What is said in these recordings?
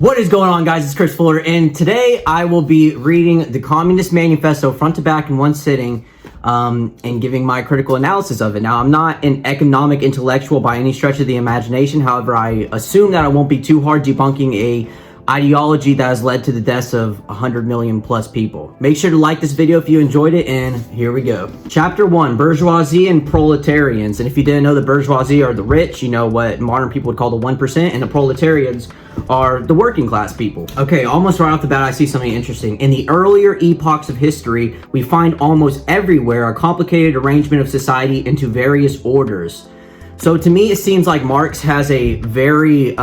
What is going on, guys? It's Chris Fuller, and today I will be reading the Communist Manifesto front to back in one sitting and giving my critical analysis of it. Now, I'm not an economic intellectual by any stretch of the imagination. However, I assume that I won't be too hard debunking a ideology that has led to the deaths of 100 million plus people. Make sure to like this video if you enjoyed it, and here we go. Chapter 1, Bourgeoisie and Proletarians. And if you didn't know, the bourgeoisie are the rich, you know, what modern people would call the 1%, and the proletarians are the working class people. Okay, almost right off the bat, I see something interesting. In the earlier epochs of history, we find almost everywhere a complicated arrangement of society into various orders. So to me, it seems like Marx has a very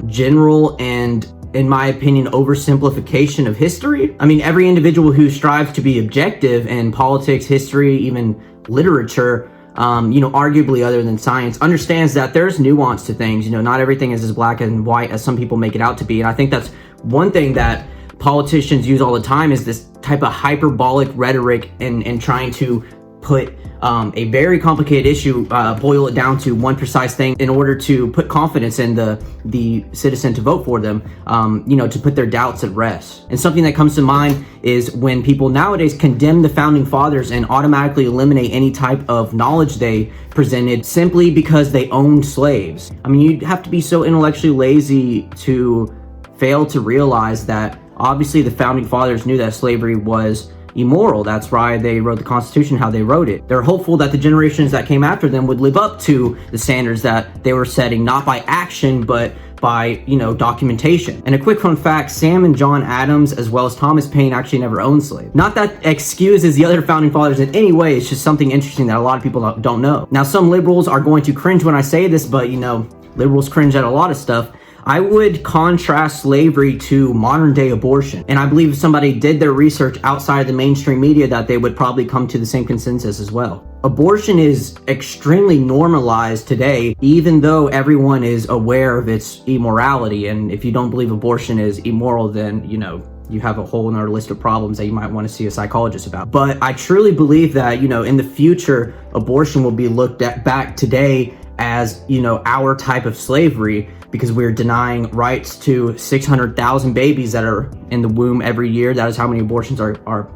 general and, in my opinion, oversimplification of history. I mean, every individual who strives to be objective in politics, history, even literature, arguably other than science, understands that there's nuance to things. You know, not everything is as black and white as some people make it out to be. And I think that's one thing that politicians use all the time, is this type of hyperbolic rhetoric and trying to put a very complicated issue, boil it down to one precise thing in order to put confidence in the citizen to vote for them, to put their doubts at rest. And something that comes to mind is when people nowadays condemn the founding fathers and automatically eliminate any type of knowledge they presented simply because they owned slaves. I mean, you'd have to be so intellectually lazy to fail to realize that obviously the founding fathers knew that slavery was immoral. That's why they wrote the Constitution how they wrote it. They're hopeful that the generations that came after them would live up to the standards that they were setting, not by action, but by, documentation. And a quick fun fact, Sam and John Adams, as well as Thomas Paine, actually never owned slaves. Not that excuses the other founding fathers in any way, it's just something interesting that a lot of people don't know. Now, some liberals are going to cringe when I say this, but, liberals cringe at a lot of stuff. I would contrast slavery to modern day abortion. And I believe if somebody did their research outside of the mainstream media, that they would probably come to the same consensus as well. Abortion is extremely normalized today, even though everyone is aware of its immorality. And if you don't believe abortion is immoral, then, you have a whole nother list of problems that you might want to see a psychologist about. But I truly believe that, in the future, abortion will be looked at back today as, our type of slavery, because we're denying rights to 600,000 babies that are in the womb every year. That is how many abortions are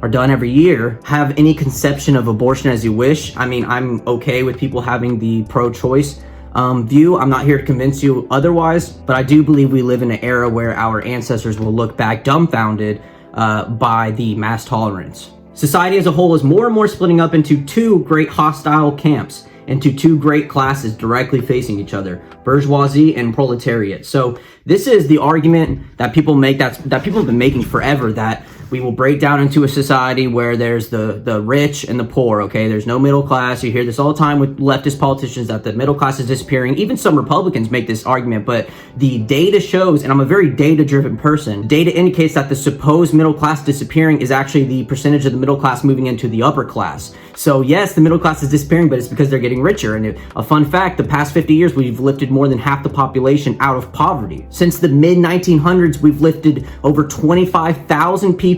done every year. Have any conception of abortion as you wish. I mean, I'm okay with people having the pro-choice view. I'm not here to convince you otherwise, but I do believe we live in an era where our ancestors will look back dumbfounded by the mass tolerance. Society as a whole is more and more splitting up into two great hostile camps, into two great classes directly facing each other, bourgeoisie and proletariat. So this is the argument that people make, that people have been making forever, that we will break down into a society where there's the rich and the poor, okay? There's no middle class. You hear this all the time with leftist politicians, that the middle class is disappearing. Even some Republicans make this argument, but the data shows, and I'm a very data-driven person, data indicates that the supposed middle class disappearing is actually the percentage of the middle class moving into the upper class. So yes, the middle class is disappearing, but it's because they're getting richer. And a fun fact, the past 50 years, we've lifted more than half the population out of poverty. Since the mid-1900s, we've lifted over 25,000 people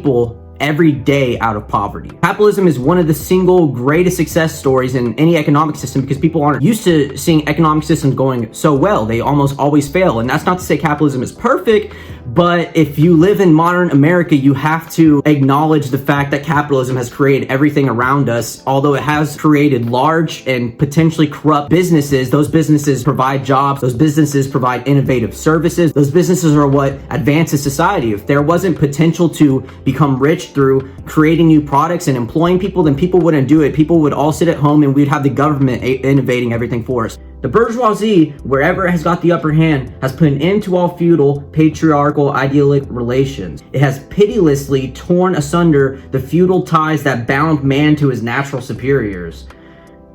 every day out of poverty. Capitalism is one of the single greatest success stories in any economic system, because people aren't used to seeing economic systems going so well. They almost always fail. And that's not to say capitalism is perfect, but if you live in modern America, you have to acknowledge the fact that capitalism has created everything around us. Although it has created large and potentially corrupt businesses, those businesses provide jobs, those businesses provide innovative services, those businesses are what advances society. If there wasn't potential to become rich through creating new products and employing people, then people wouldn't do it. People would all sit at home and we'd have the government innovating everything for us. The bourgeoisie, wherever it has got the upper hand, has put an end to all feudal, patriarchal, idyllic relations. It has pitilessly torn asunder the feudal ties that bound man to his natural superiors,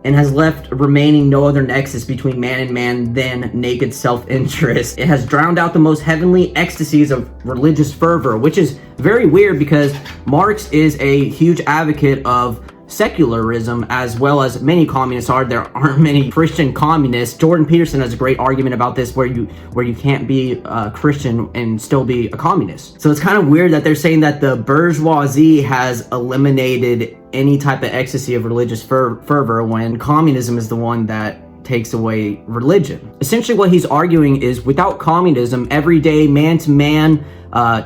and has left remaining no other nexus between man and man than naked self-interest. It has drowned out the most heavenly ecstasies of religious fervor, which is very weird because Marx is a huge advocate of secularism, as well as many communists are. There aren't many Christian communists. Jordan Peterson has a great argument about this, where you can't be a Christian and still be a communist. So it's kind of weird that they're saying that the bourgeoisie has eliminated any type of ecstasy of religious fervor when communism is the one that takes away religion. Essentially what he's arguing is without communism, everyday man-to-man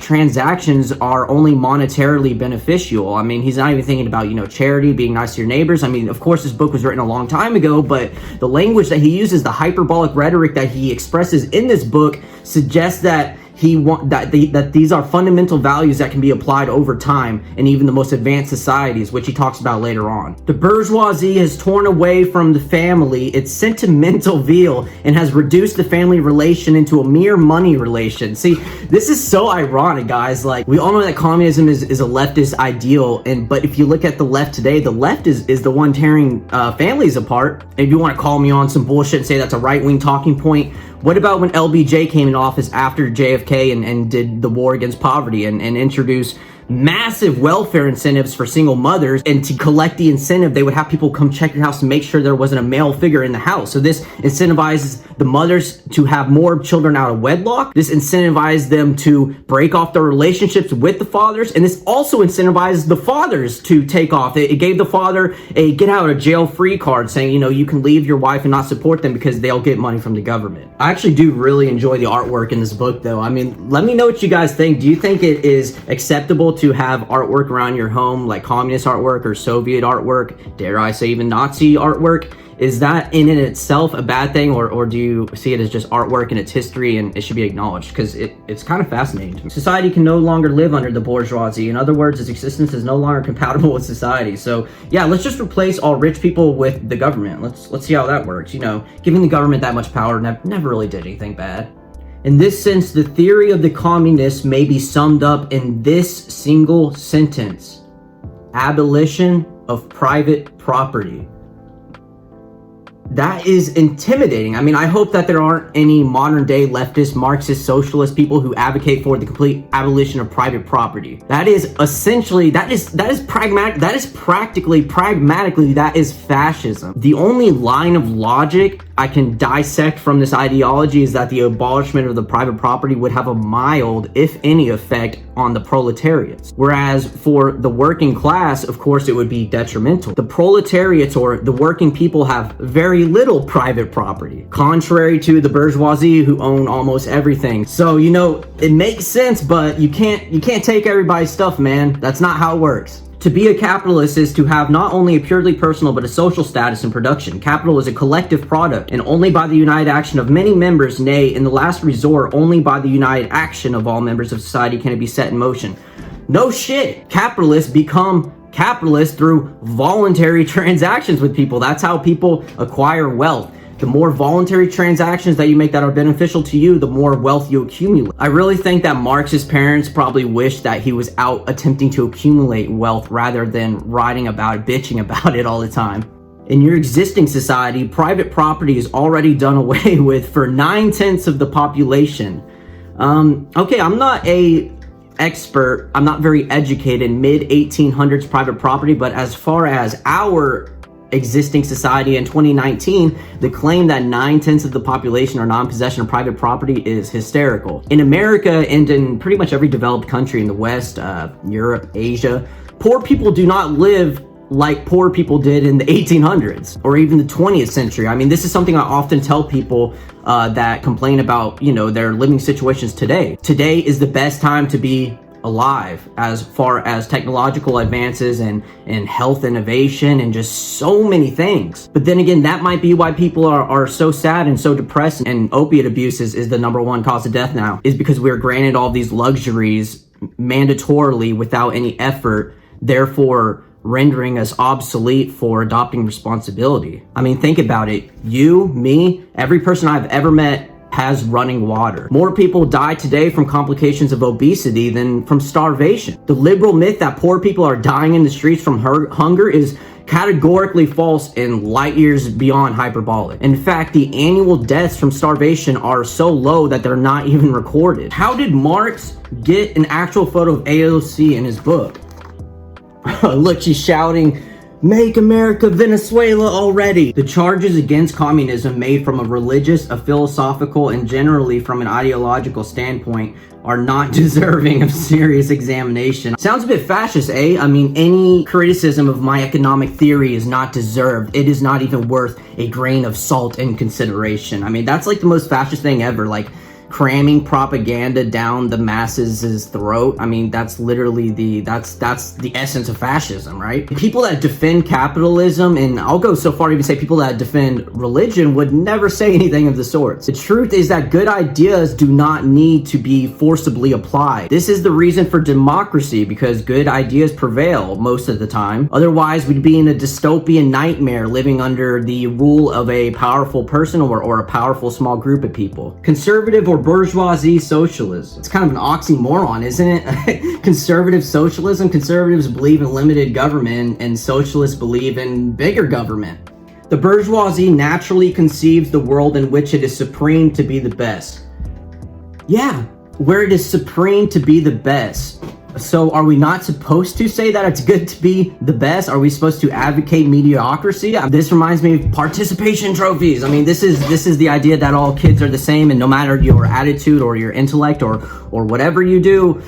transactions are only monetarily beneficial. I mean, he's not even thinking about, charity, being nice to your neighbors. I mean, of course, this book was written a long time ago, but the language that he uses, the hyperbolic rhetoric that he expresses in this book suggests that that these are fundamental values that can be applied over time in even the most advanced societies, which he talks about later on. The bourgeoisie has torn away from the family its sentimental veil and has reduced the family relation into a mere money relation. See, this is so ironic, guys. Like, we all know that communism is a leftist ideal, but if you look at the left today, the left is the one tearing families apart. If you want to call me on some bullshit and say that's a right-wing talking point, what about when LBJ came in office after JFK and did the war against poverty and introduced massive welfare incentives for single mothers, and to collect the incentive, they would have people come check your house to make sure there wasn't a male figure in the house. So this incentivizes the mothers to have more children out of wedlock. This incentivizes them to break off their relationships with the fathers, and this also incentivizes the fathers to take off. It gave the father a get out of jail free card saying, you can leave your wife and not support them because they'll get money from the government. I actually do really enjoy the artwork in this book, though. I mean, let me know what you guys think. Do you think it is acceptable to have artwork around your home, like communist artwork or Soviet artwork, dare I say even Nazi artwork? Is that in itself a bad thing, or do you see it as just artwork and its history and it should be acknowledged? Because it's kind of fascinating to me. Society can no longer live under the bourgeoisie. In other words, its existence is no longer compatible with society. So yeah, let's just replace all rich people with the government. Let's see how that works. Giving the government that much power never really did anything bad. In this sense, the theory of the communists may be summed up in this single sentence: abolition of private property. That is intimidating. I mean, I hope that there aren't any modern day leftist, Marxist, socialist people who advocate for the complete abolition of private property. That is essentially, that is pragmatic, that is pragmatically, that is fascism. The only line of logic I can dissect from this ideology is that the abolishment of the private property would have a mild, if any, effect on the proletariats. Whereas for the working class, of course, it would be detrimental. The proletariats, or the working people, have very little private property, contrary to the bourgeoisie who own almost everything. So, it makes sense, but you can't take everybody's stuff, man. That's not how it works. To be a capitalist is to have not only a purely personal but a social status in production. Capital is a collective product, and only by the united action of many members, nay, in the last resort, only by the united action of all members of society can it be set in motion. No shit. Capitalists become capitalists through voluntary transactions with people. That's how people acquire wealth. The more voluntary transactions that you make that are beneficial to you, the more wealth you accumulate. I really think that Marx's parents probably wished that he was out attempting to accumulate wealth rather than writing about it, bitching about it all the time. In your existing society, private property is already done away with for 9/10 of the population. Okay, I'm not a expert, I'm not very educated in mid-1800s private property, but as far as our existing society in 2019, the claim that 9/10 of the population are non-possession of private property is hysterical. In America and in pretty much every developed country in the West, Europe, Asia, poor people do not live like poor people did in the 1800s or even the 20th century. I mean, this is something I often tell people that complain about, their living situations today. Today is the best time to be alive as far as technological advances and health innovation and just so many things. But then again, that might be why people are so sad and so depressed, and opiate abuse is the #1 cause of death now, is because we're granted all these luxuries mandatorily without any effort, therefore rendering us obsolete for adopting responsibility. I mean, think about it. You, me, every person I've ever met has running water. More people die today from complications of obesity than from starvation. The liberal myth that poor people are dying in the streets from hunger is categorically false and light years beyond hyperbolic. In fact, the annual deaths from starvation are so low that they're not even recorded. How did Marx get an actual photo of AOC in his book? Look, she's shouting, Make America Venezuela already! The charges against communism made from a religious, a philosophical, and generally from an ideological standpoint are not deserving of serious examination. Sounds a bit fascist, eh? I mean, any criticism of my economic theory is not deserved. It is not even worth a grain of salt in consideration. I mean, that's like the most fascist thing ever. Like, cramming propaganda down the masses' throat. I mean, that's literally that's the essence of fascism, right? People that defend capitalism, and I'll go so far to even say people that defend religion, would never say anything of the sorts. The truth is that good ideas do not need to be forcibly applied. This is the reason for democracy, because good ideas prevail most of the time. Otherwise, we'd be in a dystopian nightmare living under the rule of a powerful person or a powerful small group of people. Conservative or bourgeoisie socialism. It's kind of an oxymoron, isn't it? Conservative socialism. Conservatives believe in limited government, and socialists believe in bigger government. The bourgeoisie naturally conceives the world in which it is supreme to be the best. Yeah, where it is supreme to be the best. So are we not supposed to say that it's good to be the best? Are we supposed to advocate mediocrity? This reminds me of participation trophies. I mean, this is the idea that all kids are the same, and no matter your attitude or your intellect or whatever you do,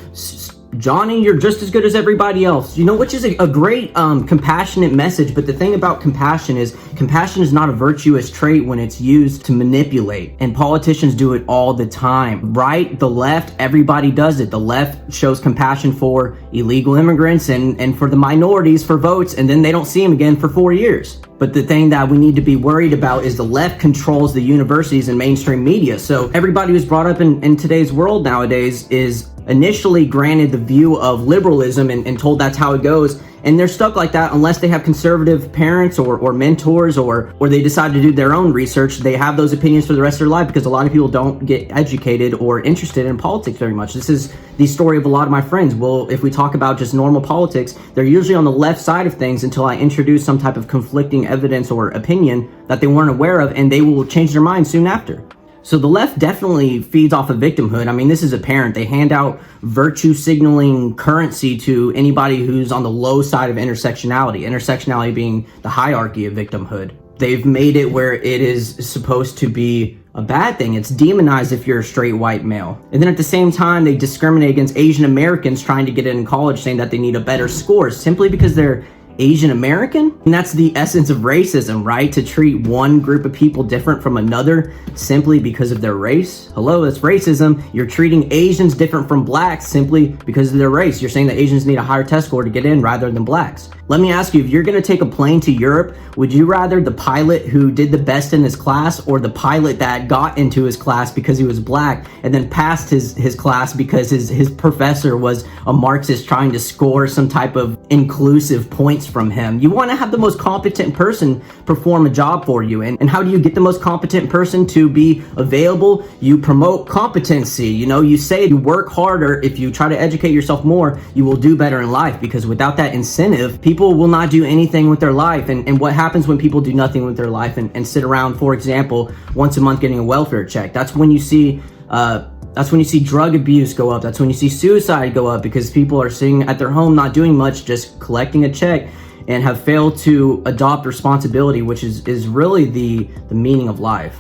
Johnny, you're just as good as everybody else. You know, which is a great compassionate message. But the thing about compassion is not a virtuous trait when it's used to manipulate. And politicians do it all the time. Right? The left, everybody does it. The left shows compassion for illegal immigrants and for the minorities for votes, and then they don't see them again for 4 years. But the thing that we need to be worried about is the left controls the universities and mainstream media. So everybody who's brought up in today's world nowadays is initially granted the view of liberalism and told that's how it goes. And they're stuck like that unless they have conservative parents or mentors or they decide to do their own research. They have those opinions for the rest of their life because a lot of people don't get educated or interested in politics very much. This is the story of a lot of my friends. Well, if we talk about just normal politics, they're usually on the left side of things until I introduce some type of conflicting evidence or opinion that they weren't aware of, and they will change their mind soon after. So the left definitely feeds off of victimhood. I mean, this is apparent. They hand out virtue signaling currency to anybody who's on the low side of intersectionality. Intersectionality being the hierarchy of victimhood. They've made it where it is supposed to be a bad thing. It's demonized if you're a straight white male. And then at the same time, they discriminate against Asian Americans trying to get in college, saying that they need a better score simply because they're Asian American. And that's the essence of racism, right? To treat one group of people different from another simply because of their race. Hello, that's racism. You're treating Asians different from blacks simply because of their race. You're saying that Asians need a higher test score to get in rather than blacks. Let me ask you, if you're gonna take a plane to Europe, would you rather the pilot who did the best in his class or the pilot that got into his class because he was black and then passed his class because his professor was a Marxist trying to score some type of inclusive points from him? You want to have the most competent person perform a job for you. And how do you get the most competent person to be available? You promote competency. You know, you say you work harder. If you try to educate yourself more, you will do better in life, because without that incentive, people will not do anything with their life. And what happens when people do nothing with their life and sit around, for example, once a month getting a welfare check? That's when you see drug abuse go up. That's when you see suicide go up, because people are sitting at their home not doing much, just collecting a check, and have failed to adopt responsibility, which is really the meaning of life.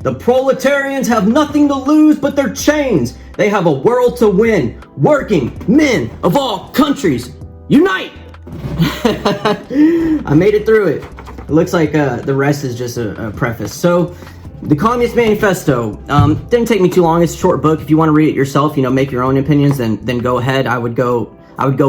The proletarians have nothing to lose but their chains. They have a world to win. Working men of all countries, unite! I made it through it. It looks like the rest is just a preface. So, the Communist Manifesto didn't take me too long. It's a short book. If you want to read it yourself, make your own opinions, then go ahead. I would go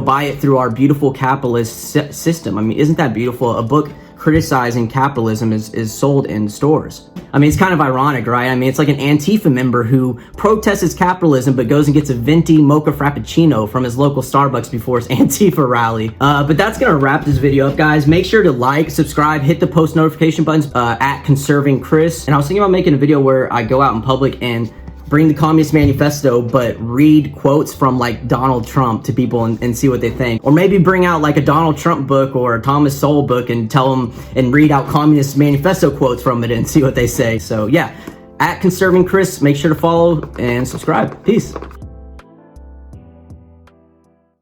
buy it through our beautiful capitalist system. I mean, isn't that beautiful? A book criticizing capitalism is sold in stores. I mean, it's kind of ironic, right? I mean, it's like an Antifa member who protests capitalism but goes and gets a venti mocha frappuccino from his local Starbucks before his Antifa rally. But that's gonna wrap this video up, guys. Make sure to like, subscribe, hit the post notification buttons at Conserving Chris. And I was thinking about making a video where I go out in public and bring the Communist Manifesto, but read quotes from like Donald Trump to people and see what they think. Or maybe bring out like a Donald Trump book or a Thomas Sowell book and tell them and read out Communist Manifesto quotes from it and see what they say. So yeah, at Conserving Chris, make sure to follow and subscribe. Peace.